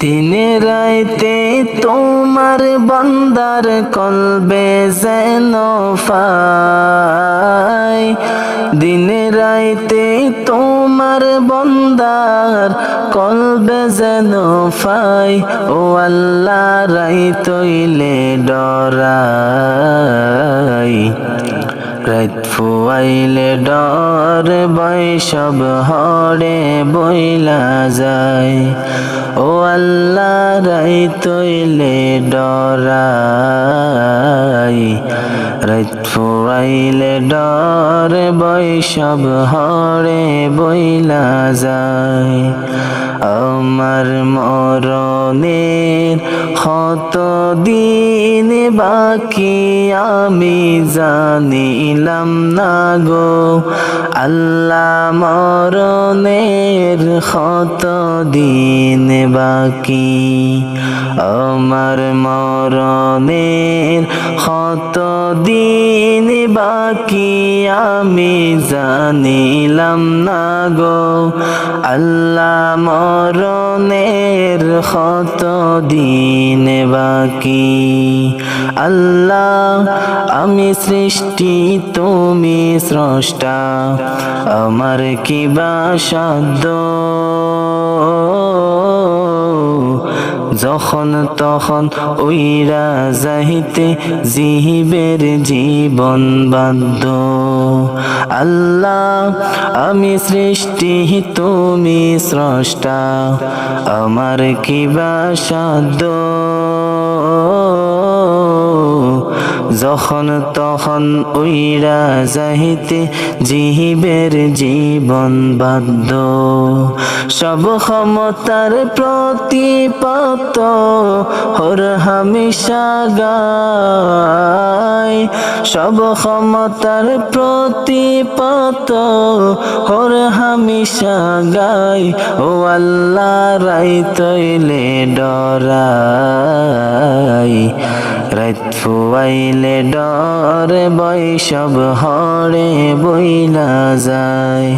দিনে রাইতে তোমার বান্দার কলবে যেন পাই, দিনে রাইতে তোমার বান্দার কলবে যেন পাই। ও আল্লাহ রাইতইলে ডরাই, রাত ফুয়াইলে ডর বৈশব হরে বইলা যায়। ও আল্লাহ রাইতইলে ডরাই, রাত ফুয়াইলে ডর বৈশব হরে বইলা যায়। আমার মরণের কত দিন বাকি আমি জানিলাম না গো আল্লাহ, মরণের কত দিন বাকি। আমার মরণের কত দিন বাকি আমি জানিলাম না গো আল্লাহ, মরণের কত দিন বাকি। আল্লাহ আমি সৃষ্টি তুমি স্রষ্টা, আমার কি বা সাধ্য, যখন তখন উইরা যাইতে জিহিবের জীবন বাধ্য। আল্লাহ আমি সৃষ্টি তুমি স্রষ্টা, আমার কি বা সাধ্য, যখন তখন উইরা যাইতে জিহিবের জীবন বাধ্য। সব ক্ষমতার প্রতিপাত হর হামেশা গায়, সব ক্ষমতার প্রতিপাত হর হামেশা গায়। ও আল্লাহ রাইতইলে ডরাই, রাত ফুয়াইলে ডর বৈশব হরে বইলা যায়।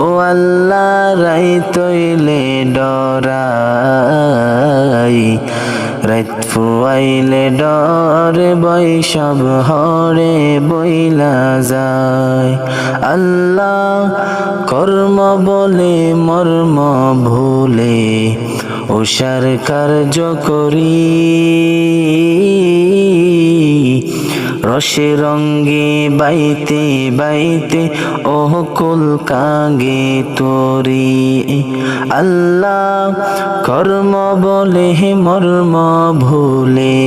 ও আল্লাহ রাইতইলে ডরাই, রাত ফুয়াইলে ডর বৈশব হরে বইলা যায়। আল্লাহ কর্ম বলে মর্ম ভুলে ওষার কার্য করি, রসে রঙ্গে বাইতে বাইতে ওহ কুল কাগে তোরি। আল্লাহ কর্ম বলে মর্ম ভুলে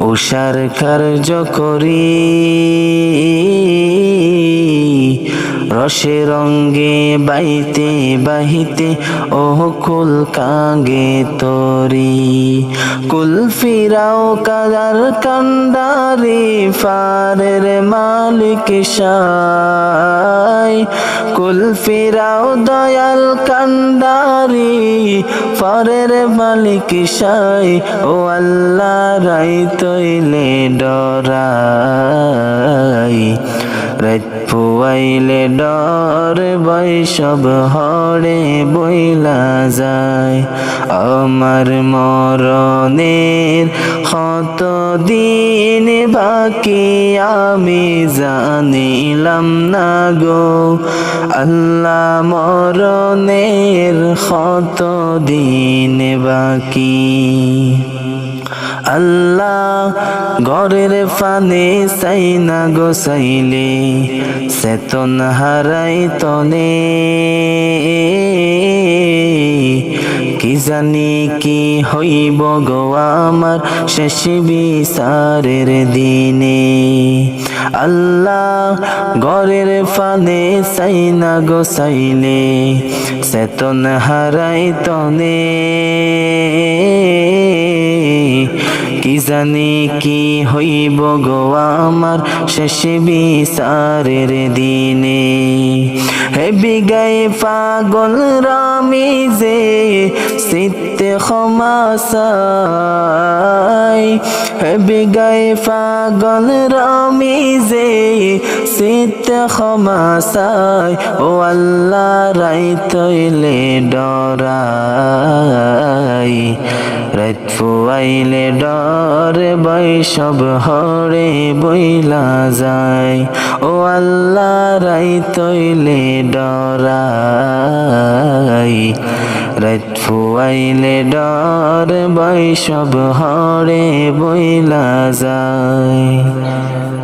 ওষার কার্য করি, রসে রঙ্গে বাইতে বাহিতে ওহ কুল কাগে তোরি। কুল ফিরাও কাদার কান্দারি ফারের মালিক শাই, কুল ফিরাও দয়াল কান্দারি ফারের মালিক শাই। ও আল্লাহ রাইতইলে ডরাই, রাত ফুয়াইলে ডর বৈশব হরে বইলা যায়। আমার মরণের কত দিন বাকি আমি জানিলাম না গো আল্লাহ, মরণের কত দিন বাকি। আল্লাহ ঘরের ফানে চাই না গোসাইলে চেতন হারাই তনে, কি জানি কি হইব গো আমার শেষ বিচারের দিনে। আল্লাহ ঘরের ফানে চাই না গোসাইলে চেতন হারাই তনে, কি জানি কি হইব গো আমার শেষ বিচারের দিনে। হে বিগায়ে পাগল রামি যে চিত্তে ক্ষমা চাই, হে বিগায়ে পাগল রামি যে সিতে ক্ষমা চাই ও আল্লাহ রাইত হইলে ডরাই রাত ফুয়াইলে ডরে বৈশব হরে বইলা যায় ও আল্লাহ রাইত হইলে ডরাই রাত ফুয়াইলে ডর বৈশব হরে বইলা যায়।